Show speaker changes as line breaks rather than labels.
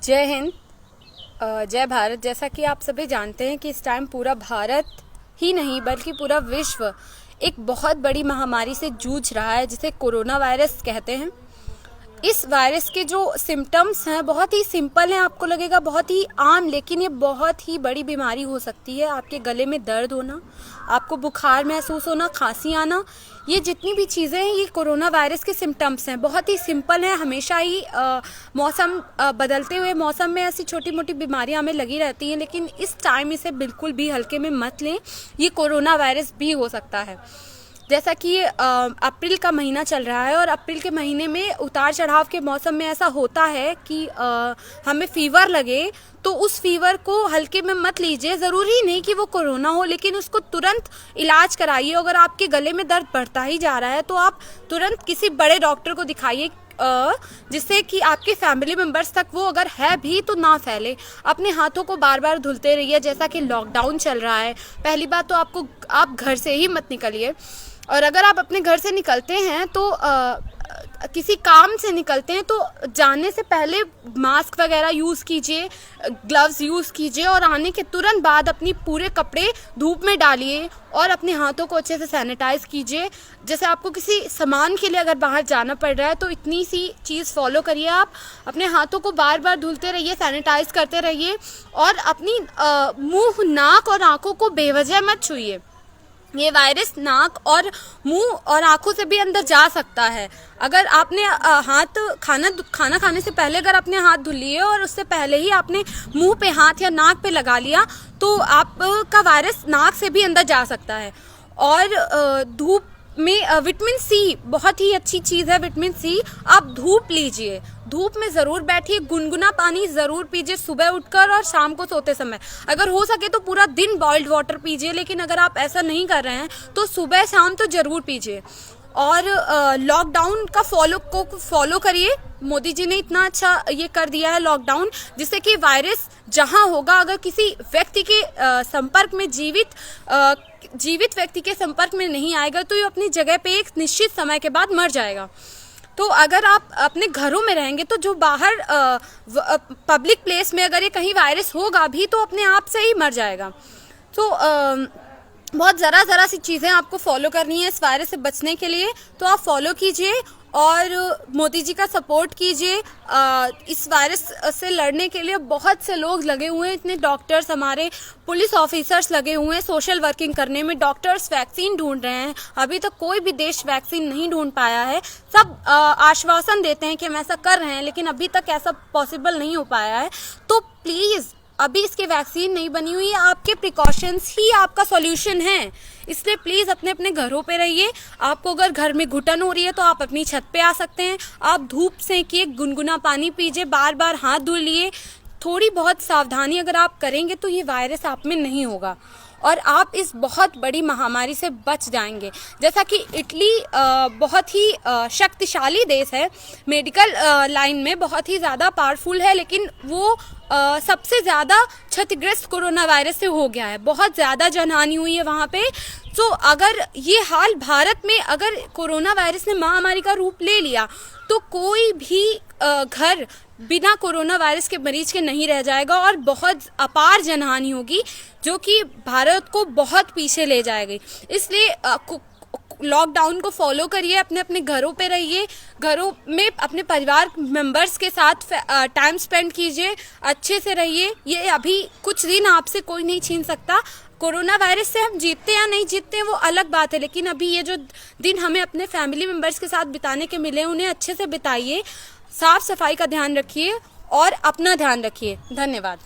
जय हिंद। जय भारत। जैसा कि आप सभी जानते हैं कि इस टाइम पूरा भारत ही नहीं बल्कि पूरा विश्व एक बहुत बड़ी महामारी से जूझ रहा है जिसे कोरोना वायरस कहते हैं। इस वायरस के जो सिम्टम्स हैं बहुत ही सिंपल हैं, आपको लगेगा बहुत ही आम, लेकिन ये बहुत ही बड़ी बीमारी हो सकती है। आपके गले में दर्द होना, आपको बुखार महसूस होना, खांसी आना, ये जितनी भी चीज़ें हैं ये कोरोना वायरस के सिम्टम्स हैं। बहुत ही सिंपल हैं। हमेशा ही मौसम बदलते हुए मौसम में ऐसी छोटी मोटी बीमारियां हमें लगी रहती हैं, लेकिन इस टाइम इसे बिल्कुल भी हल्के में मत लें। ये कोरोना वायरस भी हो सकता है। जैसा कि अप्रैल का महीना चल रहा है और अप्रैल के महीने में उतार चढ़ाव के मौसम में ऐसा होता है कि हमें फीवर लगे तो उस फीवर को हल्के में मत लीजिए। ज़रूरी नहीं कि वो कोरोना हो, लेकिन उसको तुरंत इलाज कराइए। अगर आपके गले में दर्द बढ़ता ही जा रहा है तो आप तुरंत किसी बड़े डॉक्टर को दिखाइए, जिससे कि आपके फैमिली मेम्बर्स तक वो अगर है भी तो ना फैले। अपने हाथों को बार बार धुलते रहिए। जैसा कि लॉकडाउन चल रहा है, पहली बात तो आप घर से ही मत निकलिए, और अगर आप अपने घर से निकलते हैं तो किसी काम से निकलते हैं तो जाने से पहले मास्क वगैरह यूज़ कीजिए, ग्लव्स यूज़ कीजिए, और आने के तुरंत बाद अपनी पूरे कपड़े धूप में डालिए और अपने हाथों को अच्छे से सैनिटाइज़ कीजिए। जैसे आपको किसी सामान के लिए अगर बाहर जाना पड़ रहा है तो इतनी सी चीज़ फॉलो करिए। आप अपने हाथों को बार बार धुलते रहिए, सैनिटाइज़ करते रहिए, और अपनी मुंह, नाक और आँखों को बेवजह मत छूइए। ये वायरस नाक और मुंह और आंखों से भी अंदर जा सकता है। अगर आपने खाना खाने से पहले अगर अपने हाथ धुल लिए और उससे पहले ही आपने मुंह पे हाथ या नाक पे लगा लिया तो आपका वायरस नाक से भी अंदर जा सकता है। और धूप में विटामिन सी बहुत ही अच्छी चीज़ है। विटामिन सी आप धूप लीजिए, धूप में ज़रूर बैठिए, गुनगुना पानी ज़रूर पीजिए सुबह उठकर और शाम को सोते समय। अगर हो सके तो पूरा दिन बॉइल्ड वाटर पीजिए, लेकिन अगर आप ऐसा नहीं कर रहे हैं तो सुबह शाम तो ज़रूर पीजिए। और लॉकडाउन का फॉलो करिए। मोदी जी ने इतना अच्छा ये कर दिया है लॉकडाउन, जिससे कि वायरस जहां होगा, अगर किसी व्यक्ति के संपर्क में जीवित व्यक्ति के संपर्क में नहीं आएगा तो ये अपनी जगह पे एक निश्चित समय के बाद मर जाएगा। तो अगर आप अपने घरों में रहेंगे तो जो बाहर पब्लिक प्लेस में अगर ये कहीं वायरस होगा भी तो अपने आप से ही मर जाएगा। तो बहुत ज़रा सी चीज़ें आपको फॉलो करनी है इस वायरस से बचने के लिए, तो आप फॉलो कीजिए और मोदी जी का सपोर्ट कीजिए। इस वायरस से लड़ने के लिए बहुत से लोग लगे हुए हैं, इतने डॉक्टर्स, हमारे पुलिस ऑफिसर्स लगे हुए हैं सोशल वर्किंग करने में। डॉक्टर्स वैक्सीन ढूंढ रहे हैं, अभी तक कोई भी देश वैक्सीन नहीं ढूंढ पाया है। सब आश्वासन देते हैं कि हम ऐसा कर रहे हैं, लेकिन अभी तक ऐसा पॉसिबल नहीं हो पाया है। तो प्लीज़, अभी इसकी वैक्सीन नहीं बनी हुई है, आपके प्रिकॉशंस ही आपका सॉल्यूशन है। इसलिए प्लीज़ अपने अपने घरों पे रहिए। आपको अगर घर में घुटन हो रही है तो आप अपनी छत पे आ सकते हैं। आप धूप सेंकिए, गुनगुना पानी पीजिए, बार बार हाथ धुलिए। थोड़ी बहुत सावधानी अगर आप करेंगे तो ये वायरस आप में नहीं होगा और आप इस बहुत बड़ी महामारी से बच जाएंगे। जैसा कि इटली बहुत ही शक्तिशाली देश है, मेडिकल लाइन में बहुत ही ज़्यादा पावरफुल है, लेकिन वो सबसे ज़्यादा क्षतिग्रस्त कोरोना वायरस से हो गया है। बहुत ज़्यादा जनहानि हुई है वहाँ पे। तो अगर ये हाल भारत में अगर कोरोना वायरस ने महामारी का रूप ले लिया तो कोई भी घर बिना कोरोना वायरस के मरीज के नहीं रह जाएगा और बहुत अपार जनहानि होगी, जो कि भारत को बहुत पीछे ले जाएगी। इसलिए लॉकडाउन को फॉलो करिए, अपने अपने घरों पे रहिए, घरों में अपने परिवार मेंबर्स के साथ टाइम स्पेंड कीजिए, अच्छे से रहिए। ये अभी कुछ दिन आपसे कोई नहीं छीन सकता। कोरोना वायरस से हम जीतते या नहीं जीतते हैं वो अलग बात है, लेकिन अभी ये जो दिन हमें अपने फैमिली मेंबर्स के साथ बिताने के मिले उन्हें अच्छे से बिताइए, साफ सफाई का ध्यान रखिए और अपना ध्यान रखिए। धन्यवाद।